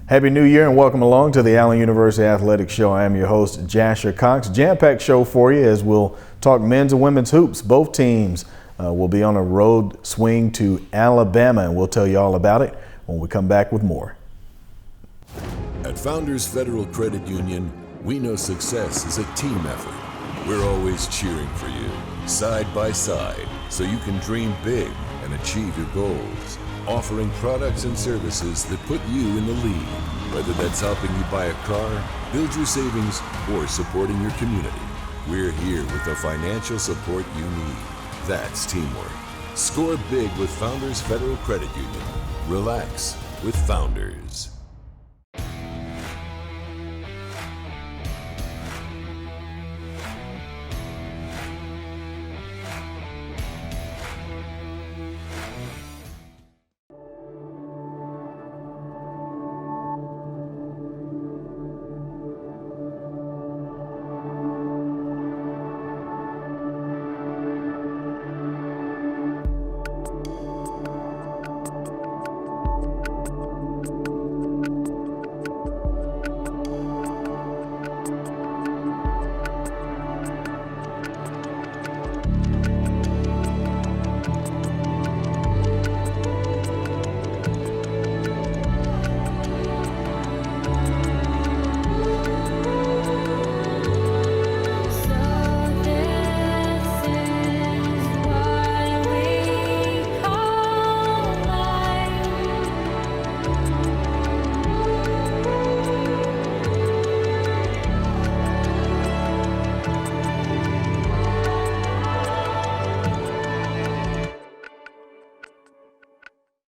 Happy New Year and welcome along to the Allen University Athletics Show. I am your host, Jasher Cox. Jam-packed show for you as we'll talk men's and women's hoops. Both teams will be on a road swing to Alabama, and we'll tell you all about it when we come back with more. At Founders Federal Credit Union, we know success is a team effort. We're always cheering for you, side by side, so you can dream big and achieve your goals. Offering products and services that put you in the lead, whether that's helping you buy a car, build your savings, or supporting your community. We're here with the financial support you need. That's teamwork. Score big with Founders Federal Credit Union. Relax with Founders.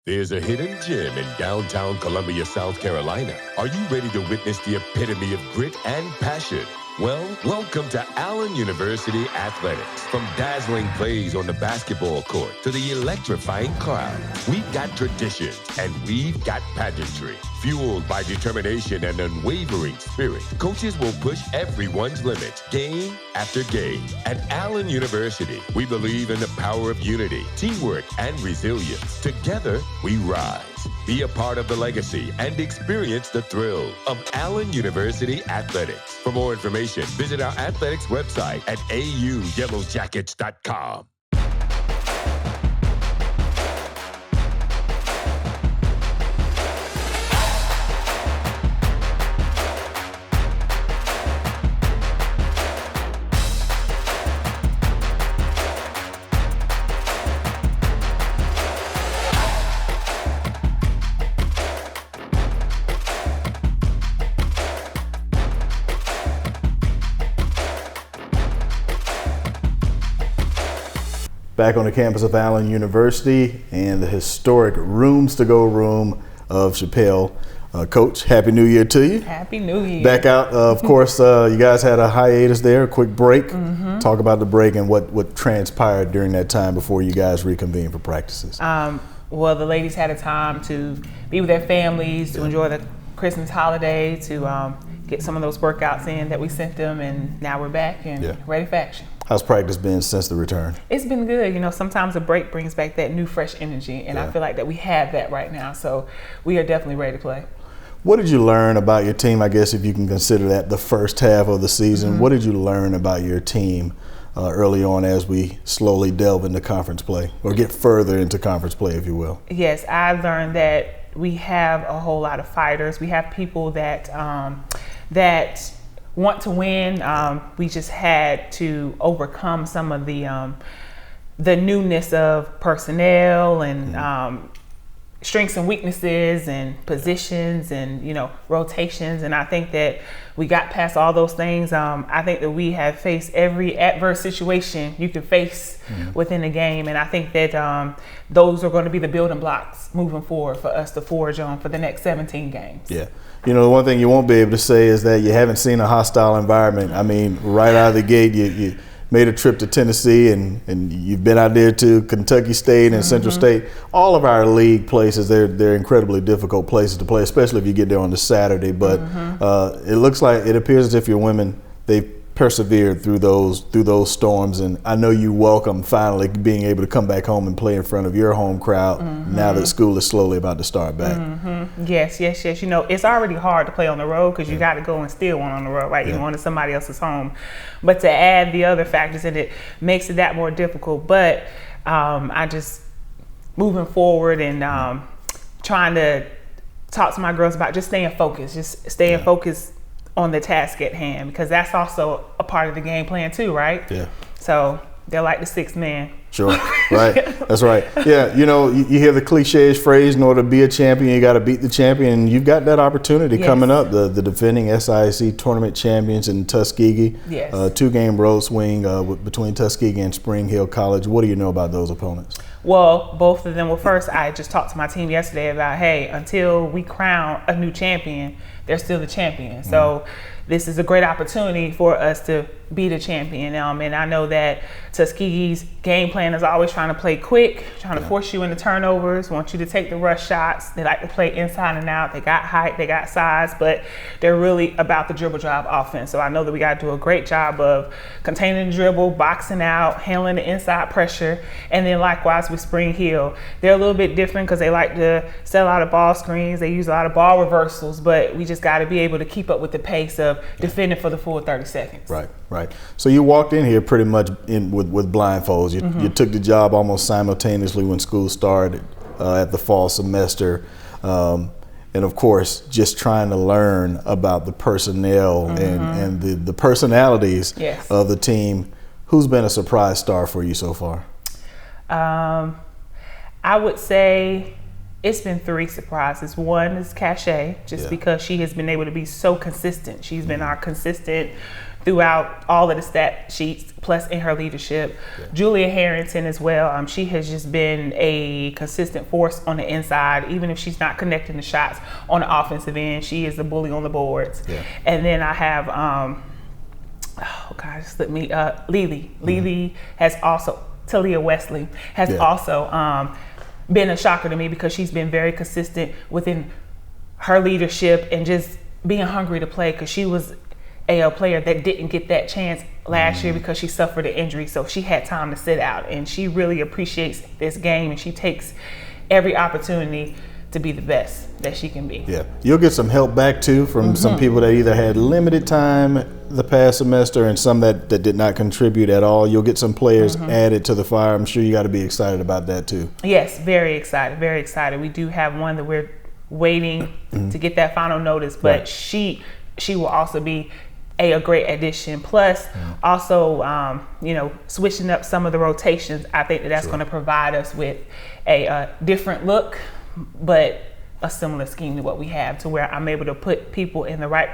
There's a hidden gem in downtown Columbia, South Carolina. Are you ready to witness the epitome of grit and passion? Well, welcome to Allen University Athletics. From dazzling plays on the basketball court to the electrifying crowd, we've got tradition and we've got pageantry. Fueled by determination and unwavering spirit, coaches will push everyone's limits, game after game. At Allen University, we believe in the power of unity, teamwork, and resilience. Together, we rise. Be a part of the legacy and experience the thrill of Allen University Athletics. For more information, visit our athletics website at auyellowjackets.com. Back on the campus of Allen University and the historic Rooms to Go room of Chappelle. Coach, Happy New Year to you. Happy New Year. Back out, of course, you guys had a hiatus there, a quick break. Talk about the break and what transpired during that time before you guys reconvened for practices. Well, the ladies had a time to be with their families, to enjoy the Christmas holiday, to get some of those workouts in that we sent them, and now we're back and ready for action. How's practice been since the return? It's been good. You know, sometimes a break brings back that new, fresh energy, and I feel like that we have that right now. So we are definitely ready to play. What did you learn about your team, I guess, if you can consider that the first half of the season? What did you learn about your team early on as we slowly delve into conference play, or get further into conference play, if you will? Yes, I learned that we have a whole lot of fighters. We have people that that want to win. We just had to overcome some of the newness of personnel and strengths and weaknesses and positions and, you know, rotations. And I think that we got past all those things. I think that we have faced every adverse situation you can face within a game. And I think that those are going to be the building blocks moving forward for us to forge on for the next 17 games. Yeah. You know, the one thing you won't be able to say is that you haven't seen a hostile environment. I mean, right out of the gate, you made a trip to Tennessee and you've been out there to Kentucky State and Central State. All of our league places, they're incredibly difficult places to play, especially if you get there on the Saturday. But it appears as if your women, they've persevered through those storms, and I know you welcome finally being able to come back home and play in front of your home crowd now that school is slowly about to start back. Yes. You know, it's already hard to play on the road because you got to go and steal one on the road, right? You're going to somebody else's home, but to add the other factors in it makes it that more difficult. But I just moving forward and trying to talk to my girls about just staying focused on the task at hand, because that's also a part of the game plan too, right? Yeah. So they're like the sixth man. Sure. Right. That's right. Yeah. You know, you hear the cliche phrase, in order to be a champion, you got to beat the champion. And you've got that opportunity coming up. The defending SIAC tournament champions in Tuskegee. Yes. 2-game road swing between Tuskegee and Spring Hill College. What do you know about those opponents? Well, both of them. Well, first, I just talked to my team yesterday about, hey, until we crown a new champion, they're still the champion. So this is a great opportunity for us to be the champion. And I know that Tuskegee's game plan is always trying to play quick, trying to force you into turnovers, want you to take the rush shots. They like to play inside and out. They got height, they got size, but they're really about the dribble drive offense. So I know that we got to do a great job of containing the dribble, boxing out, handling the inside pressure. And then likewise with Spring Hill, they're a little bit different because they like to set a lot of ball screens. They use a lot of ball reversals, but we just got to be able to keep up with the pace of defending for the full 30 seconds. Right. So you walked in here pretty much with blindfolds. You took the job almost simultaneously when school started at the fall semester. And of course, just trying to learn about the personnel and the personalities of the team. Who's been a surprise star for you so far? I would say it's been 3 surprises. One is Cachet, just because she has been able to be so consistent. She's been our consistent throughout all of the stat sheets, plus in her leadership. Julia Harrington as well. She has just been a consistent force on the inside, even if she's not connecting the shots on the offensive end. She is a bully on the boards. And then I have, Lily. Lily has also, Talia Wesley has also been a shocker to me because she's been very consistent within her leadership and just being hungry to play, because she was a player that didn't get that chance last year because she suffered an injury, so she had time to sit out, and she really appreciates this game and she takes every opportunity to be the best that she can be. You'll get some help back too from some people that either had limited time the past semester and some that did not contribute at all. You'll get some players added to the fire. I'm sure you got to be excited about that too. Yes, very excited. We do have one that we're waiting to get that final notice, but she will also be a great addition. Plus, also, switching up some of the rotations. I think that's going to provide us with a different look, but a similar scheme to what we have, to where I'm able to put people in the right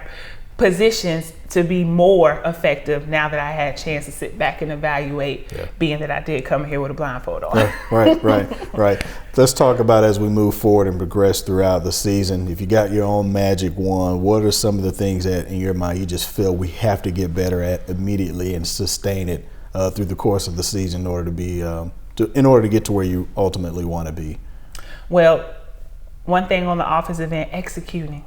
positions to be more effective now that I had a chance to sit back and evaluate, being that I did come here with a blindfold on. Right. Let's talk about, as we move forward and progress throughout the season, if you got your own magic wand, what are some of the things that in your mind you just feel we have to get better at immediately and sustain it through the course of the season in order to be in order to get to where you ultimately want to be? Well, one thing on the offensive end, executing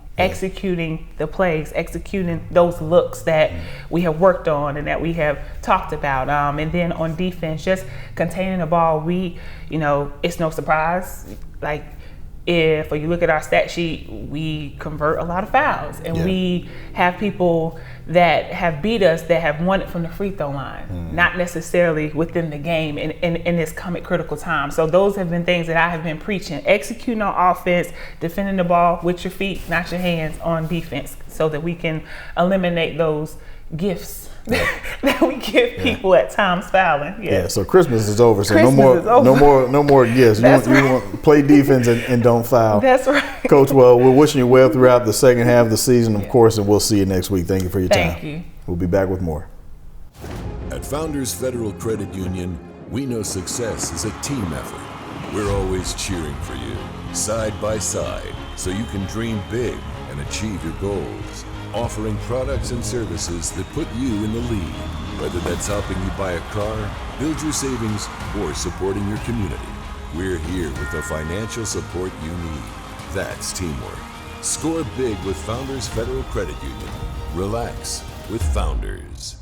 the plays, executing those looks that we have worked on and that we have talked about. And then on defense, just containing the ball. It's no surprise. Like, if you look at our stat sheet, we convert a lot of fouls, and we have people that have beat us that have won it from the free throw line, not necessarily within the game in this critical time. So those have been things that I have been preaching: executing on offense, defending the ball with your feet, not your hands, on defense, so that we can eliminate those gifts that we give people at times fouling. So Christmas is over, so no more gifts. You want to play defense and don't foul. That's right. Coach, well, we're wishing you well throughout the second half of the season, of course, and we'll see you next week. Thank you for your time. Thank you. We'll be back with more. At Founders Federal Credit Union, we know success is a team effort. We're always cheering for you, side by side, so you can dream big and achieve your goals. Offering products and services that put you in the lead, whether that's helping you buy a car, build your savings, or supporting your community. We're here with the financial support you need. That's teamwork. Score big with Founders Federal Credit Union. Relax with Founders.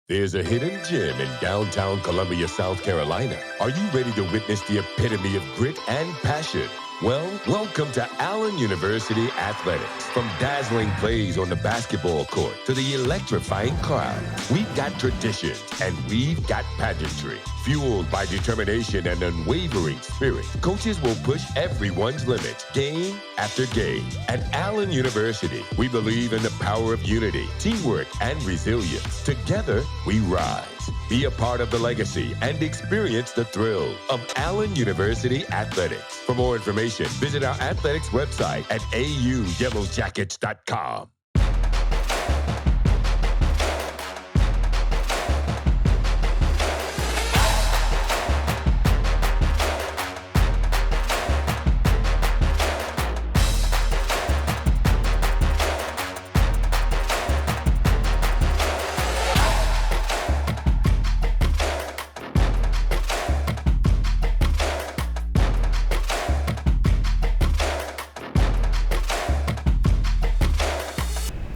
There's a hidden gem in downtown Columbia, South Carolina. Are you ready to witness the epitome of grit and passion? Well, welcome to Allen University Athletics. From dazzling plays on the basketball court to the electrifying crowd, we've got tradition and we've got pageantry. Fueled by determination and unwavering spirit, coaches will push everyone's limits, game after game. At Allen University, we believe in the power of unity, teamwork, and resilience. Together, we rise. Be a part of the legacy and experience the thrill of Allen University Athletics. For more information, visit our athletics website at auyellowjackets.com.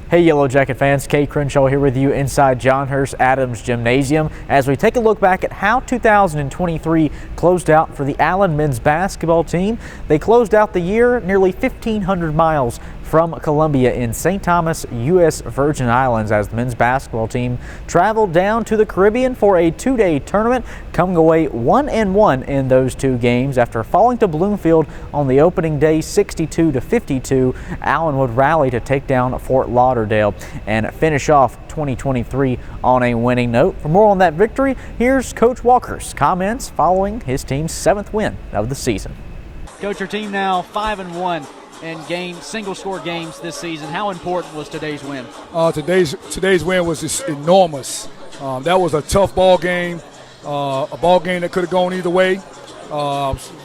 Hey Yellow Jacket fans, Kay Crenshaw here with you inside John Hurst Adams Gymnasium as we take a look back at how 2023 closed out for the Allen men's basketball team. They closed out the year nearly 1,500 miles from Columbia in St. Thomas, U.S. Virgin Islands, as the men's basketball team traveled down to the Caribbean for a two-day tournament, coming away 1-1 in those two games. After falling to Bloomfield on the opening day 62-52, Allen would rally to take down Fort Lauderdale and finish off 2023 on a winning note. For more on that victory, here's Coach Walker's comments following his team's 7th win of the season. Coach, your team now 5-1 in single-score games this season. How important was today's win? Today's win was just enormous. That was a tough ball game, a ball game that could have gone either way.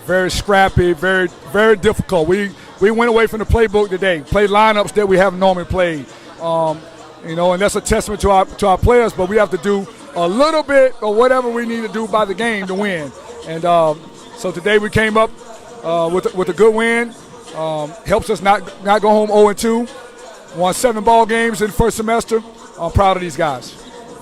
Very scrappy, very, very difficult. We went away from the playbook today, played lineups that we haven't normally played. And that's a testament to our players, but we have to do a little bit or whatever we need to do by the game to win. And so today we came up with a good win. Helps us not go home 0-2. Won 7 ball games in the first semester. I'm proud of these guys.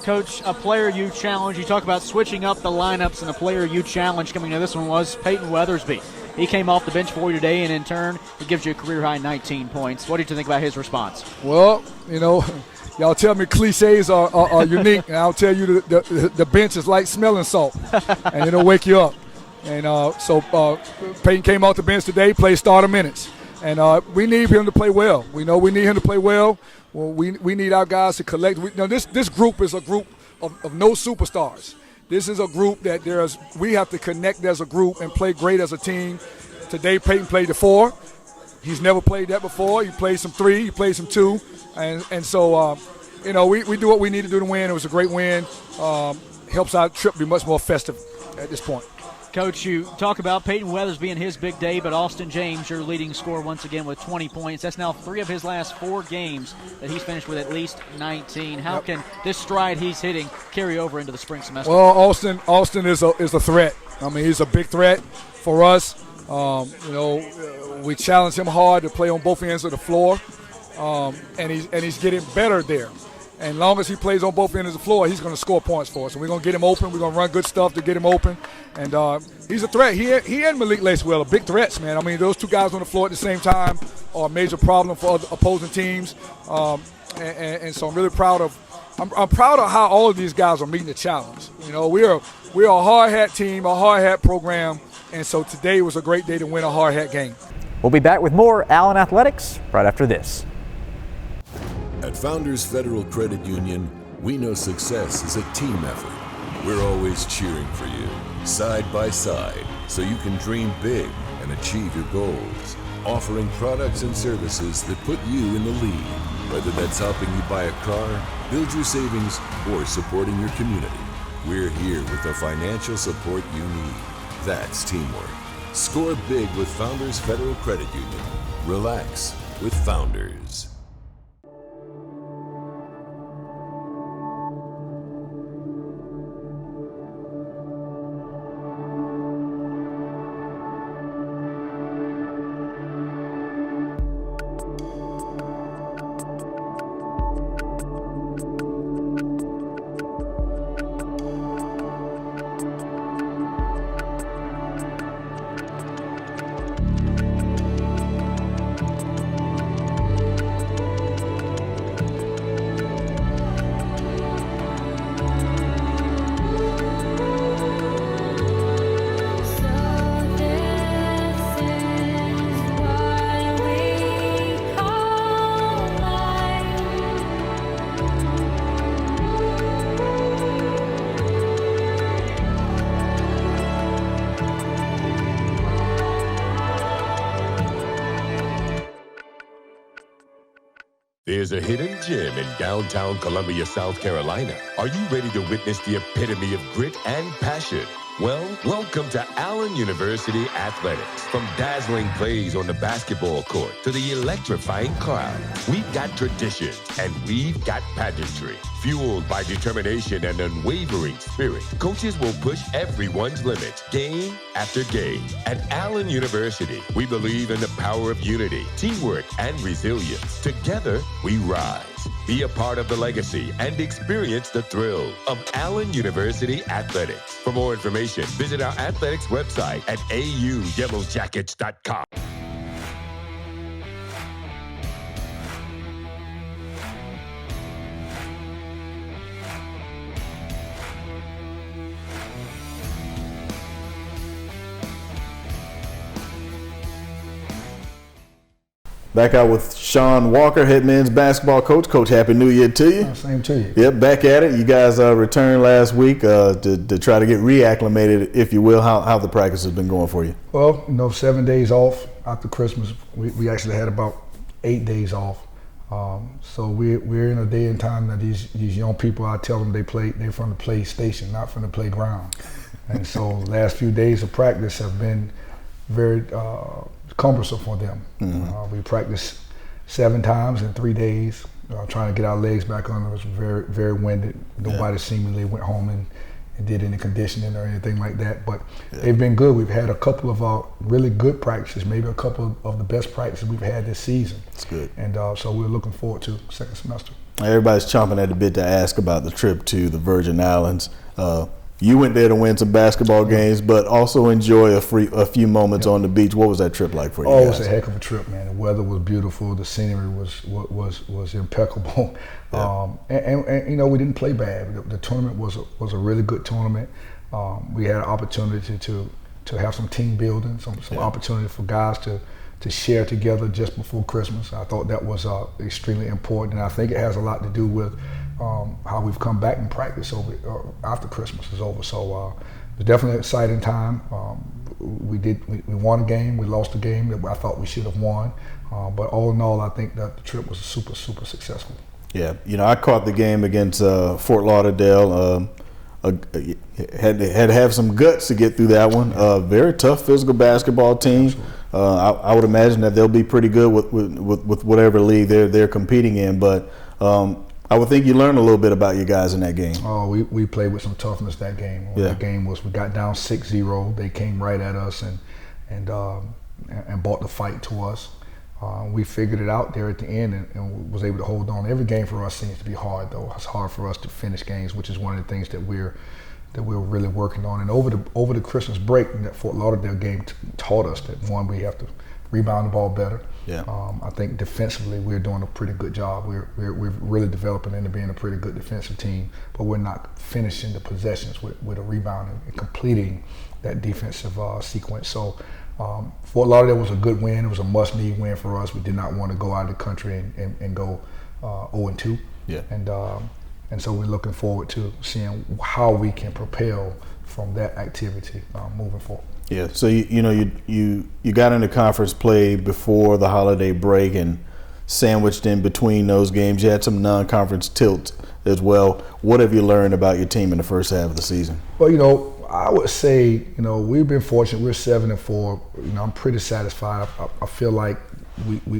Coach, a player you challenged, you talk about switching up the lineups, and a player you challenged coming into this one was Peyton Weathersby. He came off the bench for you today, and in turn, he gives you a career-high 19 points. What did you think about his response? Well, y'all tell me cliches are unique, and I'll tell you the bench is like smelling salt, and it'll wake you up. And so Peyton came off the bench today, played starter minutes. And we need him to play well. We know we need him to play well. We need our guys to collect. This group is a group of no superstars. This is a group that we have to connect as a group and play great as a team. Today Peyton played the 4. He's never played that before. He played some 3, he played some 2. And so, we do what we need to do to win. It was a great win. Helps our trip be much more festive at this point. Coach, you talk about Peyton Weathers being his big day, but Austin James, your leading scorer once again with 20 points. That's now 3 of his last 4 games that he's finished with at least 19. How can this stride he's hitting carry over into the spring semester? Well, Austin is a threat. I mean, he's a big threat for us. We challenge him hard to play on both ends of the floor, and he's getting better there. And as long as he plays on both ends of the floor, he's going to score points for us. And we're going to get him open. We're going to run good stuff to get him open. And he's a threat. He and Malik Lacewell are big threats, man. I mean, those 2 guys on the floor at the same time are a major problem for other opposing teams. And so I'm really proud of how all of these guys are meeting the challenge. We're a hard hat team, a hard hat program. And so today was a great day to win a hard hat game. We'll be back with more Allen Athletics right after this. At Founders Federal Credit Union, we know success is a team effort. We're always cheering for you, side by side, so you can dream big and achieve your goals. Offering products and services that put you in the lead, whether that's helping you buy a car, build your savings, or supporting your community. We're here with the financial support you need. That's teamwork. Score big with Founders Federal Credit Union. Relax with Founders. There's a hidden gem in downtown Columbia, South Carolina. Are you ready to witness the epitome of grit and passion? Well, welcome to Allen University Athletics. From dazzling plays on the basketball court to the electrifying crowd, we've got tradition and we've got pageantry. Fueled by determination and unwavering spirit, coaches will push everyone's limits, game after game. At Allen University, we believe in the power of unity, teamwork, and resilience. Together, we rise. Be a part of the legacy and experience the thrill of Allen University Athletics. For more information, visit our athletics website at auyellowjackets.com. Back out with Shawn Walker, head men's basketball coach. Coach, Happy New Year to you. Same to you. Yep, back at it. You guys returned last week to try to get reacclimated, if you will. How the practice has been going for you? Well, 7 days off after Christmas. We actually had about 8 days off. So we're in a day and time that these young people, I tell them they're from the PlayStation, not from the playground. And so last few days of practice have been very cumbersome for them. We practiced 7 times in 3 days, trying to get our legs back on. It was very, very winded. Nobody seemingly went home and did any conditioning or anything like that. But they've been good. We've had a couple of really good practices, maybe a couple of the best practices we've had this season. That's good. And so we're looking forward to second semester. Everybody's chomping at the bit to ask about the trip to the Virgin Islands. You went there to win some basketball games, but also enjoy a few moments on the beach. What was that trip like for you guys? It was a heck of a trip, man. The weather was beautiful. The scenery was impeccable. And we didn't play bad. The tournament was a really good tournament. We had an opportunity to have some team building, some opportunity for guys to share together just before Christmas. I thought that was extremely important, and I think it has a lot to do with how we've come back and practice after Christmas is over. So it was definitely an exciting time. We won a game, we lost a game that I thought we should have won. But all in all, I think that the trip was super, super successful. Yeah, I caught the game against Fort Lauderdale. Had to have some guts to get through that one. Very tough physical basketball team. I would imagine that they'll be pretty good with whatever league they're competing in. But I would think you learned a little bit about you guys in that game. Oh, we played with some toughness that game. That game we got down 6-0. They came right at us and brought the fight to us. We figured it out there at the end and was able to hold on. Every game for us seems to be hard, though. It's hard for us to finish games, which is one of the things that we're really working on. And over the Christmas break, that Fort Lauderdale game taught us that, one, we have to rebound the ball better. I think defensively we're doing a pretty good job. We're really developing into being a pretty good defensive team, but we're not finishing the possessions with a rebound and completing that defensive sequence. So Fort Lauderdale was a good win. It was a must-need win for us. We did not want to go out of the country and go 0-2. And so we're looking forward to seeing how we can propel from that activity moving forward. Yeah, so you got into conference play before the holiday break, and sandwiched in between those games, you had some non-conference tilt as well. What have you learned about your team in the first half of the season? Well, I would say, we've been fortunate. We're 7-4. I'm pretty satisfied. I feel like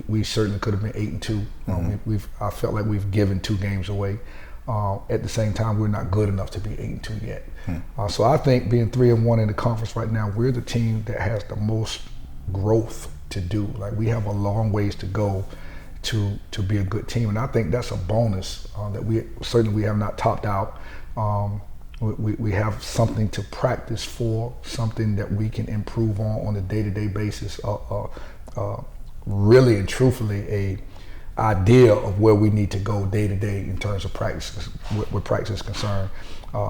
we certainly could have been 8-2. I felt like we've given 2 games away. At the same time, we're not good enough to be 8-2 yet. So I think being 3-1 in the conference right now, we're the team that has the most growth to do. Like, we have a long ways to go to be a good team, and I think that's a bonus that we have not topped out. We have something to practice for, something that we can improve on a day-to-day basis. Really and truthfully, a idea of where we need to go day to day in terms of practice, where practice is concerned.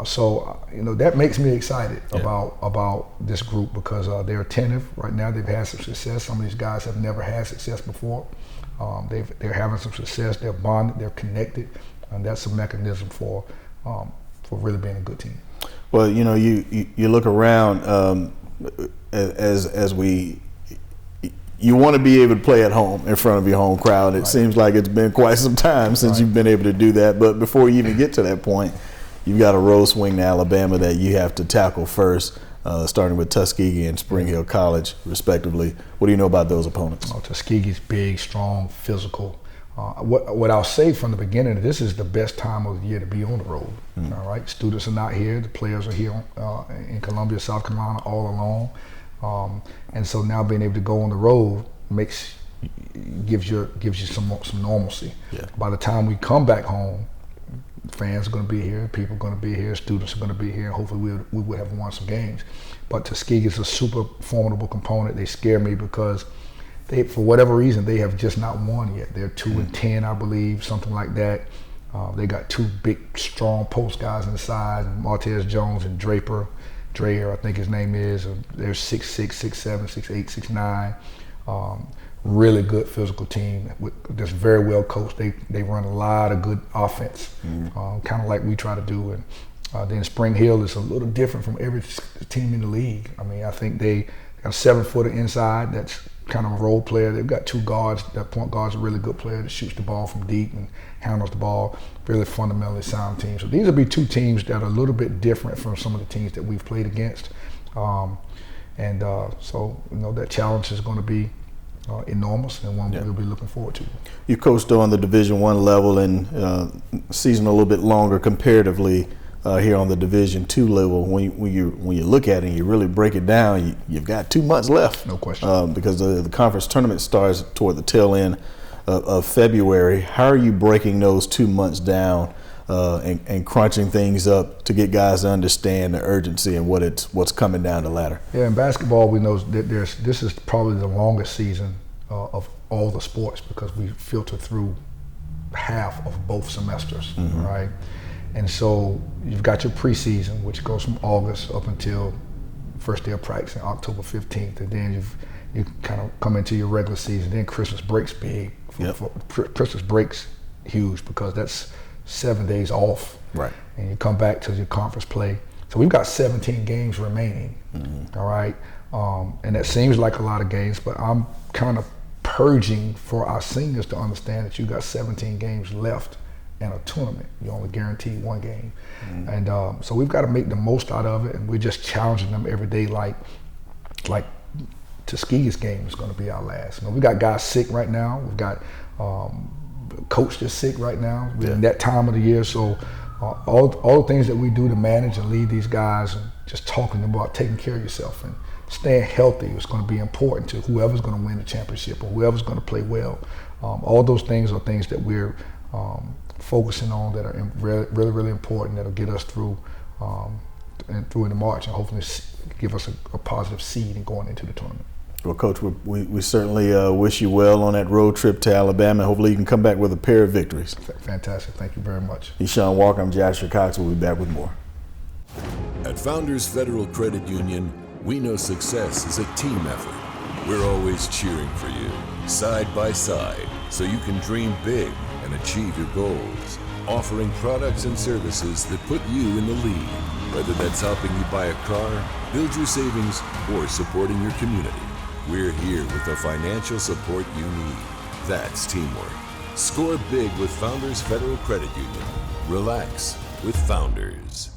So that makes me excited about this group, because they're attentive right now. They've had some success. Some of these guys have never had success before. They're having some success. They're bonded. They're connected, and that's a mechanism for really being a good team. Well, you look around as we. you want to be able to play at home in front of your home crowd. It seems like it's been quite some time since you've been able to do that. But before you even get to that point, you've got a road swing to Alabama that you have to tackle first, starting with Tuskegee and Spring Hill College, respectively. What do you know about those opponents? Tuskegee's big, strong, physical. What I'll say from the beginning, this is the best time of the year to be on the road. All right, students are not here. The players are here in Columbia, South Carolina, all along. And so now being able to go on the road gives you some normalcy. Yeah. By the time we come back home, fans are going to be here, people are going to be here, students are going to be here. Hopefully we will have won some games. But Tuskegee is a super formidable component. They scare me because for whatever reason, they have just not won yet. They're 2-10, I believe, something like that. They got two big, strong post guys inside, Martez Jones and Dreyer, I think his name is. They're 6'6", 6'7", 6'8", 6'9". Really good physical team that's very well coached. They run a lot of good offense, kind of like we try to do. And then Spring Hill is a little different from every team in the league. I mean, I think they got a 7-footer inside that's kind of a role player. They've got two guards. That point guard's a really good player that shoots the ball from deep and handles the ball. Really fundamentally sound team. So these will be two teams that are a little bit different from some of the teams that we've played against. So that challenge is going to be enormous and one we'll be looking forward to. You coached on the Division I level and season a little bit longer comparatively here on the Division II level. When you look at it and you really break it down, you've got 2 months left. No question. Because the conference tournament starts toward the tail end of February. How are you breaking those 2 months down and crunching things up to get guys to understand the urgency and what's coming down the ladder? Yeah, in basketball, we know that this is probably the longest season of all the sports because we filter through half of both semesters, right? And so you've got your preseason, which goes from August up until first day of practice, October 15th, and then you kind of come into your regular season. Then Christmas break's big. Christmas break's huge because that's 7 days off, right? And you come back to your conference play. So we've got 17 games remaining, all right? And that seems like a lot of games, but I'm kind of purging for our seniors to understand that you got 17 games left in a tournament. You only guarantee one game. And so we've got to make the most out of it, and we're just challenging them every day like Tuskegee's game is going to be our last. We got guys sick right now. We've got coach that's sick right now. We're in that time of the year, so all the things that we do to manage and lead these guys and just talking about taking care of yourself and staying healthy is going to be important to whoever's going to win the championship or whoever's going to play well. All those things are things that we're focusing on that are really, really important that'll get us through into March and hopefully give us a positive seed in going into the tournament. Well, Coach, we certainly wish you well on that road trip to Alabama. Hopefully you can come back with a pair of victories. Fantastic. Thank you very much. He's Shawn Walker. I'm Jasher Cox. We'll be back with more. At Founders Federal Credit Union, we know success is a team effort. We're always cheering for you, side by side, so you can dream big and achieve your goals. Offering products and services that put you in the lead, whether that's helping you buy a car, build your savings, or supporting your community. We're here with the financial support you need. That's teamwork. Score big with Founders Federal Credit Union. Relax with Founders.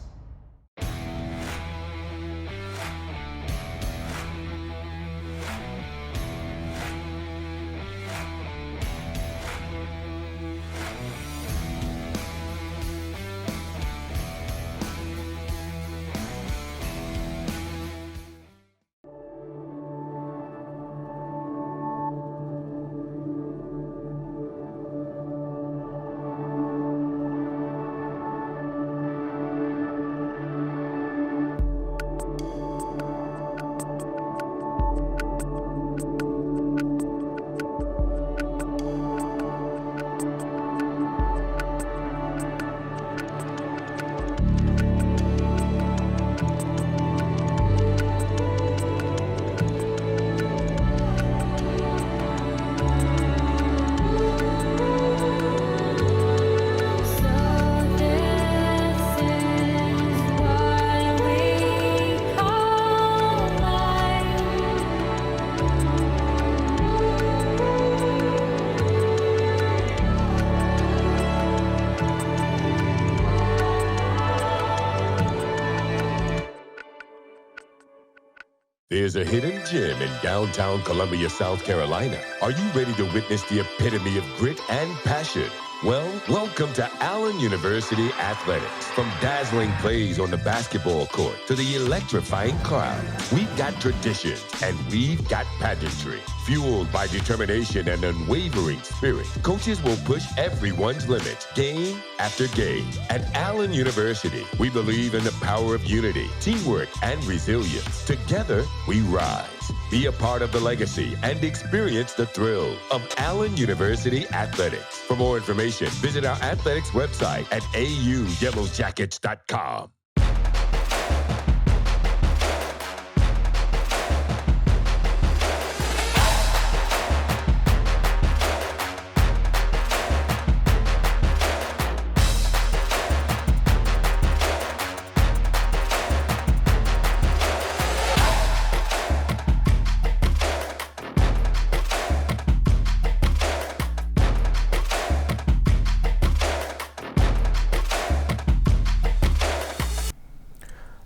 There's a hidden gem in downtown Columbia, South Carolina. Are you ready to witness the epitome of grit and passion? Well, welcome to Allen University Athletics. From dazzling plays on the basketball court to the electrifying crowd, we've got tradition and we've got pageantry. Fueled by determination and unwavering spirit, coaches will push everyone's limits, game after game. At Allen University, we believe in the power of unity, teamwork, and resilience. Together, we rise. Be a part of the legacy and experience the thrill of Allen University Athletics. For more information, visit our athletics website at auyellowjackets.com.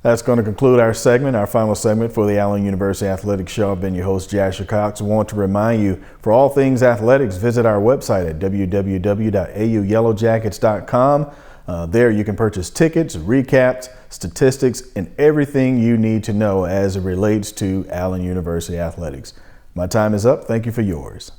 That's going to conclude our segment, our final segment for the Allen University Athletics Show. I've been your host, Jasher Cox. I want to remind you, for all things athletics, visit our website at www.auyellowjackets.com. There you can purchase tickets, recaps, statistics, and everything you need to know as it relates to Allen University Athletics. My time is up. Thank you for yours.